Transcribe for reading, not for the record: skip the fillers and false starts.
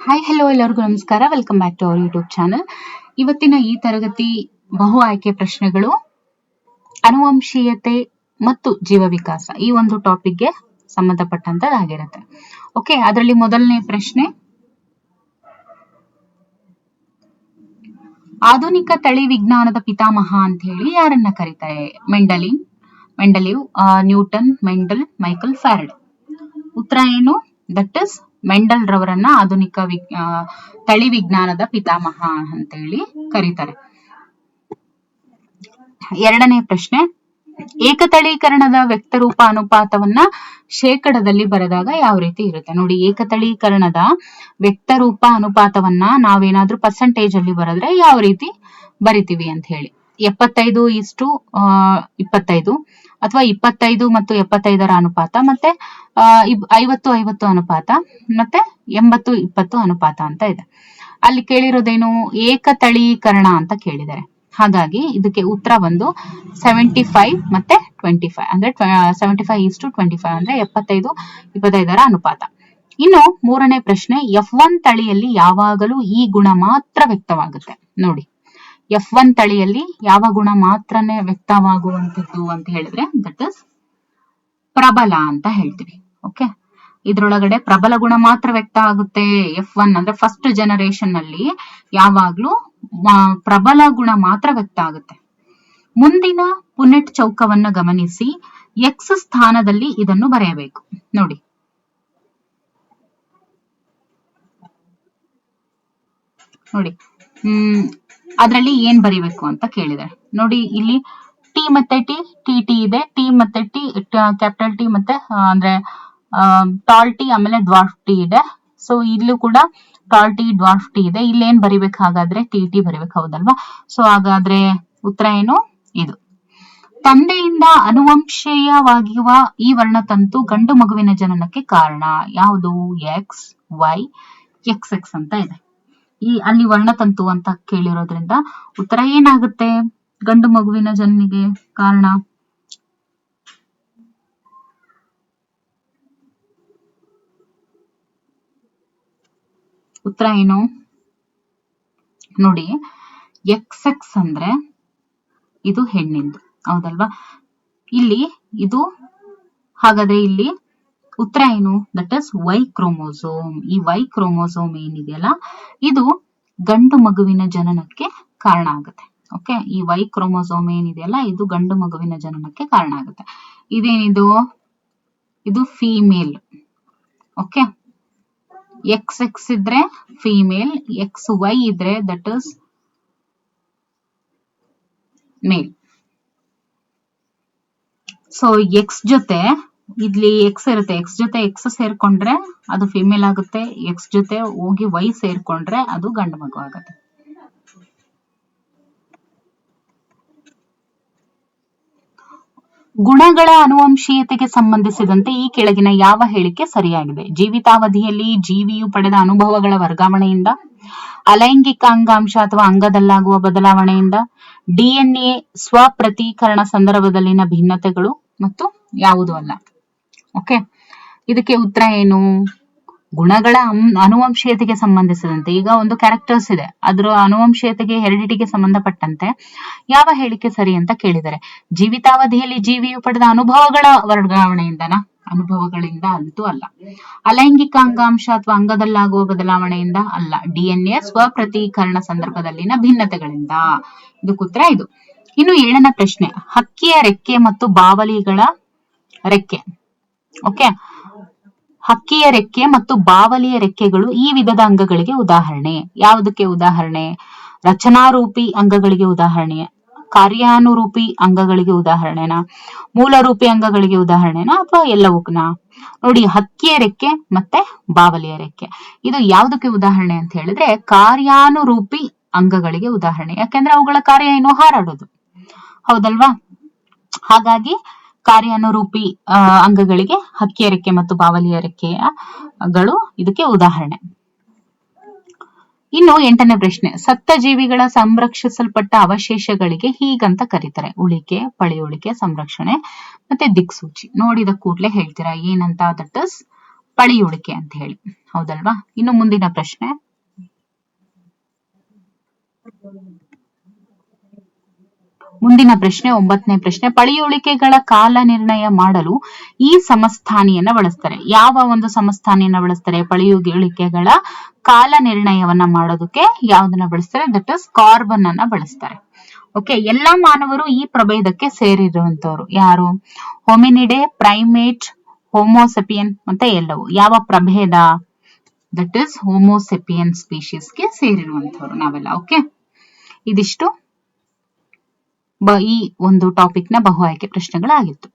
Hi hello ಎಲ್ಲರಿಗೂ ನಮಸ್ಕಾರ. Welcome back to our YouTube channel. ಇವತ್ತಿನ ಈ ತರಗತಿ ಬಹು ಆಯ್ಕೆ ಪ್ರಶ್ನೆಗಳು ಅನುವಂಶೀಯತೆ ಮತ್ತು ಜೀವ ವಿಕಾಸ ಈ ಒಂದು ಟಾಪಿಕ್ಗೆ ಸಂಬಂಧಪಟ್ಟಂತದ್ದಾಗಿರುತ್ತೆ. ಓಕೆ, ಅದರಲ್ಲಿ ಮೊದಲನೇ ಪ್ರಶ್ನೆ, ಆಧುನಿಕ ತಳಿ ವಿಜ್ಞಾನದ ಪಿತಾಮಹ ಅಂತ ಹೇಳಿ ಯಾರನ್ನ ಕರೀತಾರೆ? Mendeleev, Newton, Mendel, Michael Faraday. ಉತ್ತರ ಏನು? ದಟ್ ಇಸ್ ಮೆಂಡಲ್ ರವರನ್ನ ಆಧುನಿಕ ತಳಿ ವಿಜ್ಞಾನದ ಪಿತಾಮಹ ಅಂತ ಹೇಳಿ ಕರೀತಾರೆ. ಎರಡನೇ ಪ್ರಶ್ನೆ, ಏಕತಳೀಕರಣದ ವ್ಯಕ್ತರೂಪ ಅನುಪಾತವನ್ನ ಶೇಕಡದಲ್ಲಿ ಬರೆದಾಗ ಯಾವ ರೀತಿ ಇರುತ್ತೆ? ನೋಡಿ, ಏಕತಳೀಕರಣದ ವ್ಯಕ್ತರೂಪ ಅನುಪಾತವನ್ನ ನಾವೇನಾದ್ರೂ ಪರ್ಸೆಂಟೇಜ್ ಅಲ್ಲಿ ಬರೆದ್ರೆ ಯಾವ ರೀತಿ ಬರಿತೀವಿ ಅಂತ ಹೇಳಿ. 75:25 ಅಥವಾ 25 ಮತ್ತು 75ರ ಅನುಪಾತ, ಮತ್ತೆ 50:50 ಅನುಪಾತ, ಮತ್ತೆ 80:20 ಅನುಪಾತ ಅಂತ ಇದೆ. ಅಲ್ಲಿ ಕೇಳಿರೋದೇನು? ಏಕತಳೀಕರಣ ಅಂತ ಕೇಳಿದ್ದಾರೆ. ಹಾಗಾಗಿ ಇದಕ್ಕೆ ಉತ್ತರ ಬಂದು 75 ಮತ್ತೆ 25 ಅಂದ್ರೆ 75:25 ಅಂದ್ರೆ 75:25ರ ಅನುಪಾತ. ಇನ್ನು ಮೂರನೇ ಪ್ರಶ್ನೆ, F1 ತಳಿಯಲ್ಲಿ ಯಾವಾಗಲೂ ಈ ಗುಣ ಮಾತ್ರ ವ್ಯಕ್ತವಾಗುತ್ತೆ. ನೋಡಿ, F1 ತಳಿಯಲ್ಲಿ ಯಾವ ಗುಣ ಮಾತ್ರನೇ ವ್ಯಕ್ತವಾಗುವಂಥದ್ದು ಅಂತ ಹೇಳಿದ್ರೆ ದಟ್ ಇಸ್ ಪ್ರಬಲ ಅಂತ ಹೇಳ್ತೀವಿ. ಓಕೆ, ಇದ್ರೊಳಗಡೆ ಪ್ರಬಲ ಗುಣ ಮಾತ್ರ ವ್ಯಕ್ತ ಆಗುತ್ತೆ. F1 ಅಂದ್ರೆ ಫಸ್ಟ್ ಜನರೇಷನ್ ಅಲ್ಲಿ ಯಾವಾಗ್ಲೂ ಪ್ರಬಲ ಗುಣ ಮಾತ್ರ ವ್ಯಕ್ತ ಆಗುತ್ತೆ. ಮುಂದಿನ ಪುನೆಟ್ ಚೌಕವನ್ನು ಗಮನಿಸಿ, X ಸ್ಥಾನದಲ್ಲಿ ಇದನ್ನು ಬರೆಯಬೇಕು. ನೋಡಿ, ಅದರಲ್ಲಿ ಏನ್ ಬರಿಬೇಕು ಅಂತ ಕೇಳಿದ್ದಾರೆ. ನೋಡಿ, ಇಲ್ಲಿ ಟಿ ಮತ್ತೆ ಟಿ ಇದೆ, ಟಿ ಮತ್ತೆ ಕ್ಯಾಪಿಟಲ್ ಟಿ ಮತ್ತೆ ಅಂದ್ರೆ ಟಾಲ್ ಟಿ, ಆಮೇಲೆ ಡ್ವಾರ್ಫ್ ಟಿ ಇದೆ. ಸೊ ಇಲ್ಲೂ ಕೂಡ ಟಾಲ್ ಟಿ, ಡ್ವಾರ್ಫ್ ಟಿ ಇದೆ. ಇಲ್ಲೇನ್ ಬರಿಬೇಕು? ಹಾಗಾದ್ರೆ ಟಿ ಬರಿಬೇಕು, ಹೌದಲ್ವಾ? ಸೊ ಹಾಗಾದ್ರೆ ಉತ್ತರ ಏನು? ಇದು. ತಂದೆಯಿಂದ ಅನುವಂಶೀಯವಾಗಿರುವ ಈ ವರ್ಣತಂತು ಗಂಡು ಮಗುವಿನ ಜನನಕ್ಕೆ ಕಾರಣ ಯಾವುದು? X, Y, XX ಅಂತ ಇದೆ. ಅಲ್ಲಿ ವರ್ಣತಂತು ಅಂತ ಕೇಳಿರೋದ್ರಿಂದ ಉತ್ತರ ಏನಾಗುತ್ತೆ? ಗಂಡು ಮಗುವಿನ ಜನನಿಗೆ ಕಾರಣ ಉತ್ತರ ಏನು? ನೋಡಿ, XX ಅಂದ್ರೆ ಇದು ಹೆಣ್ಣಿಂದು, ಹೌದಲ್ವಾ? ಇಲ್ಲಿ ಇದು, ಹಾಗಾದ್ರೆ ಇಲ್ಲಿ ಉತ್ತರ ಏನು? That is why chromosome. ಈ ವೈ ಕ್ರೋಮೋಸೋಮ್ ಏನಿದೆಯಲ್ಲ, ಇದು ಗಂಡು ಮಗುವಿನ ಜನನಕ್ಕೆ ಕಾರಣ ಆಗುತ್ತೆ. ಓಕೆ, ಈ ವೈ ಕ್ರೋಮೋಸೋಮ್ ಏನಿದೆಯಲ್ಲ, ಇದು ಗಂಡು ಮಗುವಿನ ಜನನಕ್ಕೆ ಕಾರಣ ಆಗುತ್ತೆ. ಇದೇನಿದು? ಇದು ಫೀಮೇಲ್. ಓಕೆ, XX ಇದ್ರೆ ಫೀಮೇಲ್, XY ಇದ್ರೆ that is male. So X ಜೊತೆ ಇಲ್ಲಿ X ಇರುತ್ತೆ, X ಜೊತೆ X ಸೇರ್ಕೊಂಡ್ರೆ ಅದು ಫಿಮೇಲ್ ಆಗುತ್ತೆ, X ಜೊತೆ ಹೋಗಿ Y ಸೇರ್ಕೊಂಡ್ರೆ ಅದು ಗಂಡು ಮಗು ಆಗುತ್ತೆ. ಗುಣಗಳ ಅನುವಂಶೀಯತೆಗೆ ಸಂಬಂಧಿಸಿದಂತೆ ಈ ಕೆಳಗಿನ ಯಾವ ಹೇಳಿಕೆ ಸರಿಯಾಗಿದೆ? ಜೀವಿತಾವಧಿಯಲ್ಲಿ ಜೀವಿಯು ಪಡೆದ ಅನುಭವಗಳ ವರ್ಗಾವಣೆಯಿಂದ, ಅಲೈಂಗಿಕಾಂಗಾಂಶ ಅಥವಾ ಅಂಗದಲ್ಲಾಗುವ ಬದಲಾವಣೆಯಿಂದ, DNA ಸ್ವಪ್ರತೀಕರಣ ಸಂದರ್ಭದಲ್ಲಿನ ಭಿನ್ನತೆಗಳು, ಮತ್ತು ಯಾವುದು ಅಲ್ಲ. ಓಕೆ, ಇದಕ್ಕೆ ಉತ್ತರ ಏನು? ಗುಣಗಳ ಅನುವಂಶೀಯತೆಗೆ ಸಂಬಂಧಿಸಿದಂತೆ ಈಗ ಒಂದು ಕ್ಯಾರೆಕ್ಟರ್ಸ್ ಇದೆ, ಅದರ ಅನುವಂಶೀಯತೆಗೆ ಹೆರಿಡಿಟಿಗೆ ಸಂಬಂಧಪಟ್ಟಂತೆ ಯಾವ ಹೇಳಿಕೆ ಸರಿ ಅಂತ ಕೇಳಿದರೆ, ಜೀವಿತಾವಧಿಯಲ್ಲಿ ಜೀವಿಯು ಪಡೆದ ಅನುಭವಗಳ ವರ್ಗಾವಣೆಯಿಂದನಾ? ಅನುಭವಗಳಿಂದ ಅಂತೂ ಅಲ್ಲ. ಅಲೈಂಗಿಕಾಂಗಾಂಶ ಅಥವಾ ಅಂಗದಲ್ಲಾಗುವ ಬದಲಾವಣೆಯಿಂದ ಅಲ್ಲ. DNA ಸ್ವಪ್ರತೀಕರಣ ಸಂದರ್ಭದಲ್ಲಿನ ಭಿನ್ನತೆಗಳಿಂದ. ಇದಕ್ಕೆ ಉತ್ತರ ಇದು. ಇನ್ನು 7ನೇ ಪ್ರಶ್ನೆ, ಹಕ್ಕಿಯ ರೆಕ್ಕೆ ಮತ್ತು ಬಾವಲಿಗಳ ರೆಕ್ಕೆ. ಓಕೆ, ಹಕ್ಕಿಯ ರೆಕ್ಕೆ ಮತ್ತು ಬಾವಲಿಯ ರೆಕ್ಕೆಗಳು ಈ ವಿಧದ ಅಂಗಗಳಿಗೆ ಉದಾಹರಣೆ. ಯಾವುದಕ್ಕೆ ಉದಾಹರಣೆ? ರಚನಾರೂಪಿ ಅಂಗಗಳಿಗೆ ಉದಾಹರಣೆ, ಕಾರ್ಯಾನುರೂಪಿ ಅಂಗಗಳಿಗೆ ಉದಾಹರಣೆನಾ, ಮೂಲರೂಪಿ ಅಂಗಗಳಿಗೆ ಉದಾಹರಣೆನಾ, ಅಥವಾ ಎಲ್ಲವಕ್ಕೂನಾ? ನೋಡಿ, ಹಕ್ಕಿಯ ರೆಕ್ಕೆ ಮತ್ತೆ ಬಾವಲಿಯ ರೆಕ್ಕೆ ಇದು ಯಾವುದಕ್ಕೆ ಉದಾಹರಣೆ ಅಂತ ಹೇಳಿದ್ರೆ ಕಾರ್ಯಾನುರೂಪಿ ಅಂಗಗಳಿಗೆ ಉದಾಹರಣೆ. ಯಾಕೆಂದ್ರೆ ಅವುಗಳ ಕಾರ್ಯ ಏನು? ಹಾರಾಡೋದು, ಹೌದಲ್ವಾ? ಹಾಗಾಗಿ ಕಾರ್ಯಾನುರೂಪಿ ಅಂಗಗಳಿಗೆ ಹಕ್ಕಿಯ ರೆಕ್ಕೆ ಮತ್ತು ಬಾವಲಿಯ ರೆಕ್ಕೆಗಳು ಇದಕ್ಕೆ ಉದಾಹರಣೆ. ಇನ್ನು 8ನೇ ಪ್ರಶ್ನೆ, ಸತ್ತ ಜೀವಿಗಳ ಸಂರಕ್ಷಿಸಲ್ಪಟ್ಟ ಅವಶೇಷಗಳಿಗೆ ಹೀಗಂತ ಕರೀತಾರೆ. ಉಳಿಕೆ, ಪಳೆಯುಳಿಕೆ, ಸಂರಕ್ಷಣೆ ಮತ್ತೆ ದಿಕ್ಸೂಚಿ. ನೋಡಿದ ಕೂಡಲೇ ಹೇಳ್ತೀರಾ ಏನಂತ? ದಟ್ ಇಸ್ ಪಳೆಯುಳಿಕೆ ಅಂತ ಹೇಳಿ, ಹೌದಲ್ವಾ? ಇನ್ನು ಮುಂದಿನ ಪ್ರಶ್ನೆ, ಮುಂದಿನ ಪ್ರಶ್ನೆ 9ನೇ ಪ್ರಶ್ನೆ. ಪಳೆಯುಳಿಕೆಗಳ ಕಾಲ ನಿರ್ಣಯ ಮಾಡಲು ಈ ಸಮಸ್ಥಾನಿಯನ್ನ ಬಳಸ್ತಾರೆ. ಯಾವ ಒಂದು ಸಮಸ್ಥಾನಿಯನ್ನ ಬಳಸ್ತಾರೆ? ಪಳೆಯುಳಿಕೆಗಳ ಕಾಲ ನಿರ್ಣಯವನ್ನ ಮಾಡೋದಕ್ಕೆ ಯಾವ್ದನ್ನ ಬಳಸ್ತಾರೆ? ದಟ್ ಇಸ್ ಕಾರ್ಬನ್ ಅನ್ನ ಬಳಸ್ತಾರೆ. ಓಕೆ, ಎಲ್ಲಾ ಮಾನವರು ಈ ಪ್ರಭೇದಕ್ಕೆ ಸೇರಿರುವಂತವ್ರು. ಯಾರು? ಹೊಮಿನಿಡೆ, ಪ್ರೈಮೇಟ್, ಹೋಮೋಸೆಪಿಯನ್ ಮತ್ತೆ ಎಲ್ಲವೂ. ಯಾವ ಪ್ರಭೇದ? ದಟ್ ಇಸ್ ಹೋಮೋಸೆಪಿಯನ್ ಸ್ಪೀಶೀಸ್ಗೆ ಸೇರಿರುವಂತವ್ರು ನಾವೆಲ್ಲ. ಓಕೆ, ಇದಿಷ್ಟು ಈ ಒಂದು ಟಾಪಿಕ್ ನ ಬಹು ಆಯ್ಕೆ ಪ್ರಶ್ನೆಗಳಾಗಿತ್ತು.